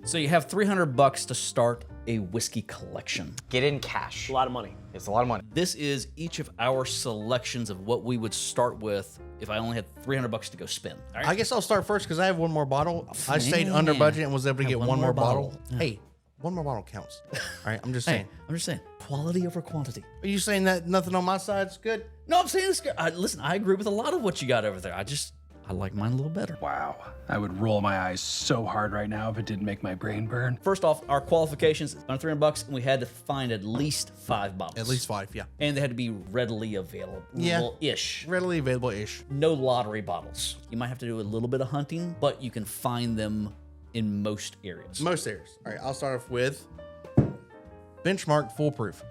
So you have $300 to start a whiskey collection. Get in cash. A lot of money. It's a lot of money. This is each of our selections of what we would start with if I only had $300 to go spend. All right? I guess I'll start first because I have one more bottle. I stayed under budget and was able to get one more bottle. Yeah. Hey, one more bottle counts. All right, I'm just saying. Hey, I'm just saying, quality over quantity. Are you saying that nothing on my side's good? No, I'm saying this. Listen, I agree with a lot of what you got over there. I like mine a little better. Wow, I would roll my eyes so hard right now if it didn't make my brain burn. First off, our qualifications under $300, and we had to find at least 5 bottles. At least 5, yeah. And they had to be readily available. Yeah. Ish. Readily available-ish. No lottery bottles. You might have to do a little bit of hunting, but you can find them in most areas. Most areas. All right, I'll start off with Benchmark Foolproof.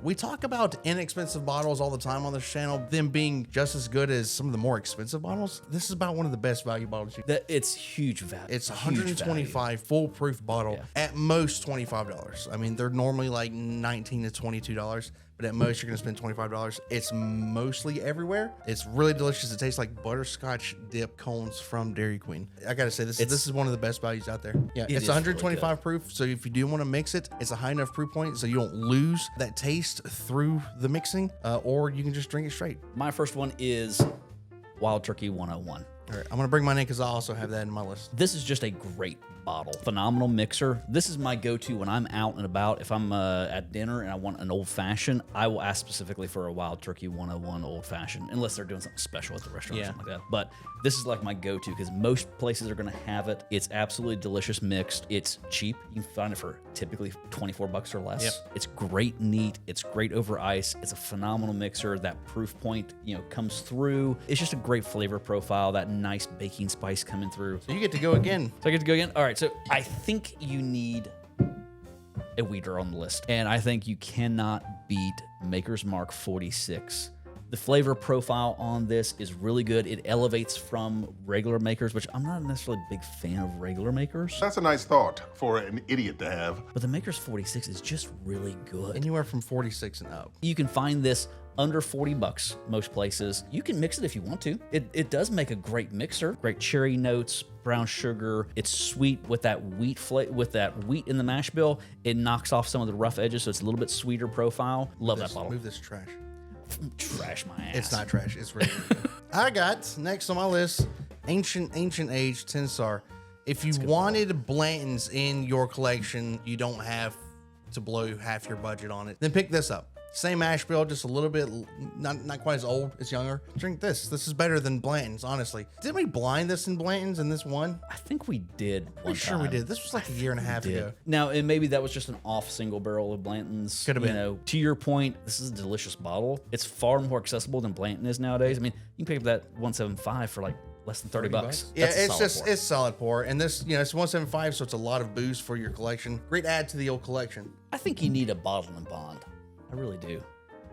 We talk about inexpensive bottles all the time on this channel, them being just as good as some of the more expensive bottles. This is about one of the best value bottles. It's huge value. It's Huge 125 foolproof bottle, Yeah. at most $25. I mean, they're normally like $19 to $22, but at most you're gonna spend $25. It's mostly everywhere. It's really delicious. It tastes like butterscotch dip cones from Dairy Queen. I gotta say, this is one of the best values out there. Yeah, It it's is 125 really good. proof, so if you do want to mix it, it's a high enough proof point so you don't lose that taste through the mixing, or you can just drink it straight. My first one is Wild Turkey 101. All right, I'm gonna bring mine in because I also have that in my list. This is just a great bottle. Phenomenal mixer. This is my go-to when I'm out and about. If I'm at dinner and I want an old-fashioned, I will ask specifically for a Wild Turkey 101 old-fashioned, unless they're doing something special at the restaurant or something like that. But this is like my go-to because most places are going to have it. It's absolutely delicious mixed. It's cheap. You can find it for typically $24 or less. Yep. It's great neat. It's great over ice. It's a phenomenal mixer. That proof point, comes through. It's just a great flavor profile. That nice baking spice coming through. So you get to go again. So I get to go again? All right, so I think you need a weeder on the list. And I think you cannot beat Maker's Mark 46. The flavor profile on this is really good. It elevates from regular makers, which I'm not necessarily a big fan of regular makers. That's a nice thought for an idiot to have. But the Maker's 46 is just really good. Anywhere from 46 and up. You can find this under $40 most places. You can mix it if you want to. It does make a great mixer. Great cherry notes, brown sugar. It's sweet with that wheat wheat in the mash bill. It knocks off some of the rough edges, so it's a little bit sweeter profile. Love that bottle. Move this trash. Trash my ass. It's not trash. It's really good. I got next on my list, Ancient Age 10 Star. If you wanted Blantons in your collection, you don't have to blow half your budget on it. Then pick this up. Same ash bill, just a little bit, not quite as old. It's younger. Drink this. This is better than Blanton's, honestly. Didn't we blind this in Blanton's in this one? I think we did. I'm sure we did. This was like a year and a half ago. Now, and maybe that was just an off single barrel of Blanton's. Could have been. To your point, this is a delicious bottle. It's far more accessible than Blanton is nowadays. I mean, you can pick up that 175 for like less than 30 bucks. Yeah, That's it's solid pour. And this, it's 175, so it's a lot of booze for your collection. Great add to the old collection. I think you need a bottle and bond. I really do.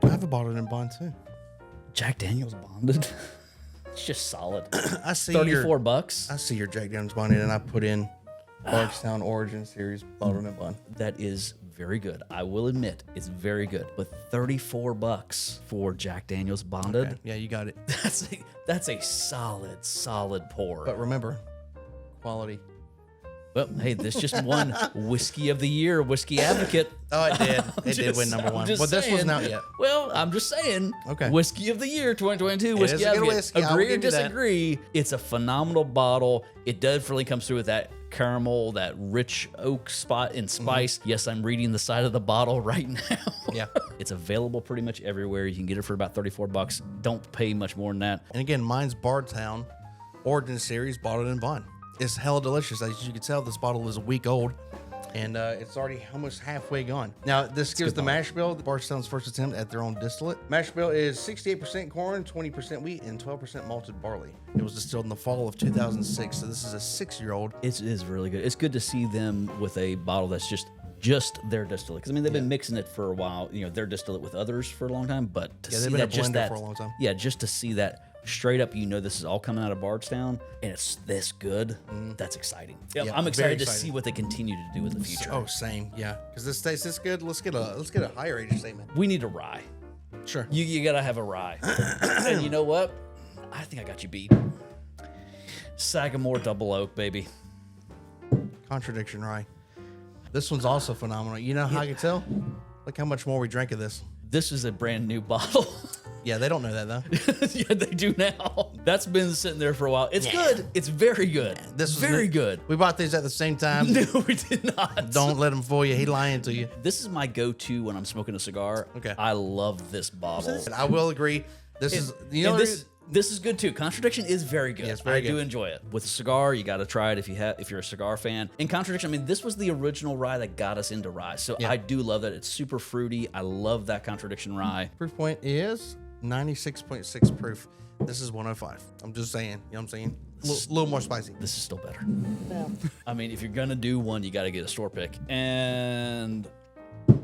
I have a bottle in bond too. Jack Daniel's bonded. It's just solid. I see $34. I see your Jack Daniel's bonded, and I put in Bardstown Origin Series bottled in bond. That is very good. I will admit it's very good. But $34 for Jack Daniel's bonded. Okay. Yeah, you got it. That's a solid pour. But remember, quality. Well, hey, this just won Whiskey of the Year, Whiskey Advocate. Oh, it did. It did win number one. But this wasn't out yet. Well, I'm just saying. Okay. Whiskey of the Year 2022, It Whiskey is a good Advocate. whiskey. I will Agree or give you that. disagree, it's a phenomenal bottle. It definitely comes through with that caramel, that rich oak spot and spice. Yes, I'm reading the side of the bottle right now. Yeah. It's available pretty much everywhere. You can get it for about $34. Don't pay much more than that. And again, mine's Bardstown Origin Series bottled in bond. It's hella delicious. As you can tell, this bottle is a week old, and it's already almost halfway gone. Now, this gives the mash bill, Bardstown's first attempt at their own distillate. Mash bill is 68% corn, 20% wheat, and 12% malted barley. It was distilled in the fall of 2006, so this is a 6-year-old. It is really good. It's good to see them with a bottle that's just their distillate. Because I mean, they've been mixing it for a while. Their distillate with others for a long time. But to see they've been that, a blender for a long time. Yeah, just to see that straight up, this is all coming out of Bardstown, and it's this good. That's exciting. Yeah, Yeah, I'm very excited to exciting. see what they continue to do in the future. Oh, same. Yeah, because this tastes this good. Let's get a higher age statement. We need a rye. Sure. You gotta have a rye. And you know what? I think I got you beat. Sagamore Double Oak, baby. Contradiction, right? This one's also phenomenal. You know how I can tell? Look how much more we drank of this. This is a brand new bottle. Yeah, they don't know that though. Yeah, they do now. That's been sitting there for a while. It's good. It's very good. This was very good. We bought these at the same time. No, we did not. Don't let him fool you. He lying to you. This is my go-to when I'm smoking a cigar. Okay. I love this bottle. I will agree. This is This is good too. Contradiction is very good. Yes, very I do good. enjoy it. With a cigar, you got to try it if you're a cigar fan. In Contradiction, I mean, this was the original rye that got us into rye. So Yeah. I do love that. It's super fruity. I love that Contradiction rye. proof point is 96.6 proof. This is 105. I'm just saying. You know what I'm saying? A little more spicy. This is still better. I mean, if you're gonna do one, you got to get a store pick, and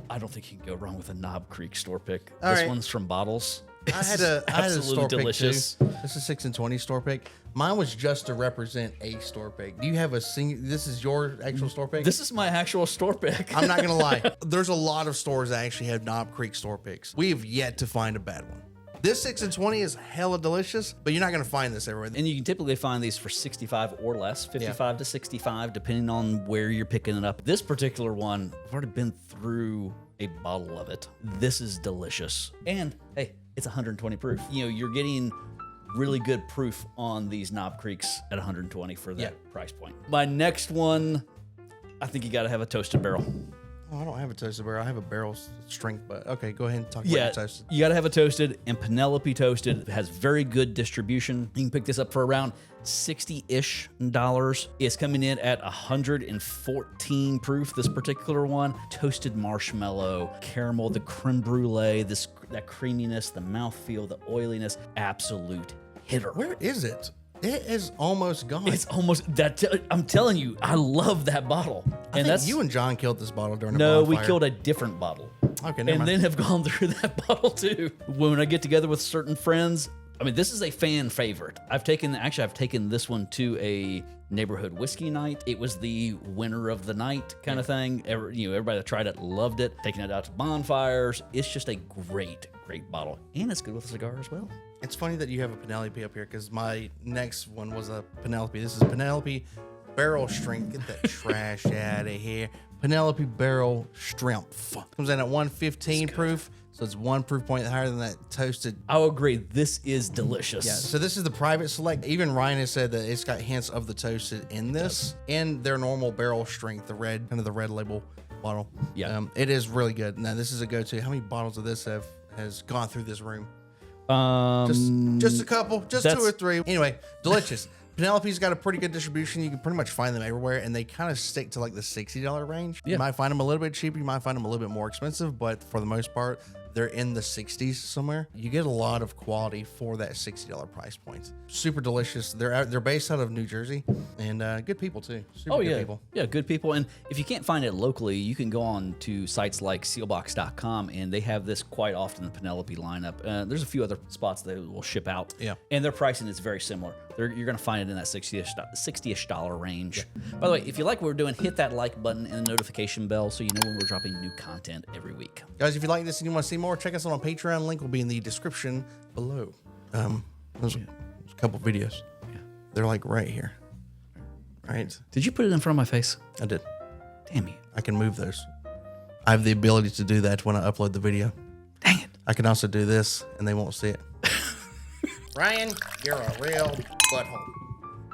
I don't think you can go wrong with a Knob Creek store pick. All This right. one's from Bottles. I had a store delicious. pick too. This is 6 and 20 store pick. Mine was just to represent a store pick. Do you have a single? This is your actual store pick. This is my actual store pick. I'm not gonna lie. There's a lot of stores that actually have Knob Creek store picks. We have yet to find a bad one. This 6 and 20 is hella delicious, but you're not gonna find this everywhere. And you can typically find these for 65 or less, 55 to 65, depending on where you're picking it up. This particular one, I've already been through a bottle of it. This is delicious. And hey, it's 120 proof. You know, you're getting really good proof on these Knob Creeks at 120 for that price point. My next one, I think you got to have a toasted barrel. Oh, I don't have a toasted barrel. I have a barrel strength, but okay, go ahead and talk about your toasted. You got to have a toasted, and Penelope Toasted has very good distribution. You can pick this up for around $60-ish. It's coming in at 114 proof, this particular one. Toasted marshmallow, caramel, the creme brulee, that creaminess, the mouthfeel, the oiliness, absolute hitter. Where is it? It is almost gone. It's almost that. I'm telling you, I love that bottle. I think you and John killed this bottle during the no, we bonfire. killed a different bottle. Okay, never and mind. then have gone through that bottle too. When I get together with certain friends, I mean, this is a fan favorite. I've taken this one to a neighborhood whiskey night. It was the winner of the night kind of thing. Everybody that tried it loved it. Taking it out to bonfires. It's just a great bottle, and it's good with a cigar as well. It's funny that you have a Penelope up here because my next one was a Penelope. This is Penelope Barrel Strength. Get that trash out of here. Penelope Barrel Strength comes in at 115 proof, so it's 1 proof point higher than that toasted. I'll agree. This is delicious. Yeah, so this is the private select. Even Ryan has said that it's got hints of the toasted in this and their normal barrel strength, the red label bottle. Yeah. It is really good. Now this is a go-to. How many bottles of this has gone through this room? Just a couple, just 2 or 3. Anyway, delicious. Penelope's got a pretty good distribution. You can pretty much find them everywhere, and they kind of stick to like the $60 range. Yeah. You might find them a little bit cheaper. You might find them a little bit more expensive, but for the most part, they're in the 60s somewhere. You get a lot of quality for that $60 price point. Super delicious. They're based out of New Jersey, and good people too. Super good people. Yeah, good people. And if you can't find it locally, you can go on to sites like sealbox.com, and they have this quite often, the Penelope lineup. There's a few other spots that will ship out. Yeah. And their pricing is very similar. You're going to find it in that $60-ish range. Yeah. By the way, if you like what we're doing, hit that like button and the notification bell so you know when we're dropping new content every week. Guys, if you like this and you want to see more, check us out on Patreon. Link will be in the description below. There's a couple videos. Yeah. They're like right here. Right? Did you put it in front of my face? I did. Damn you. I can move those. I have the ability to do that when I upload the video. Dang it. I can also do this and they won't see it. Ryan, you're a real butthole.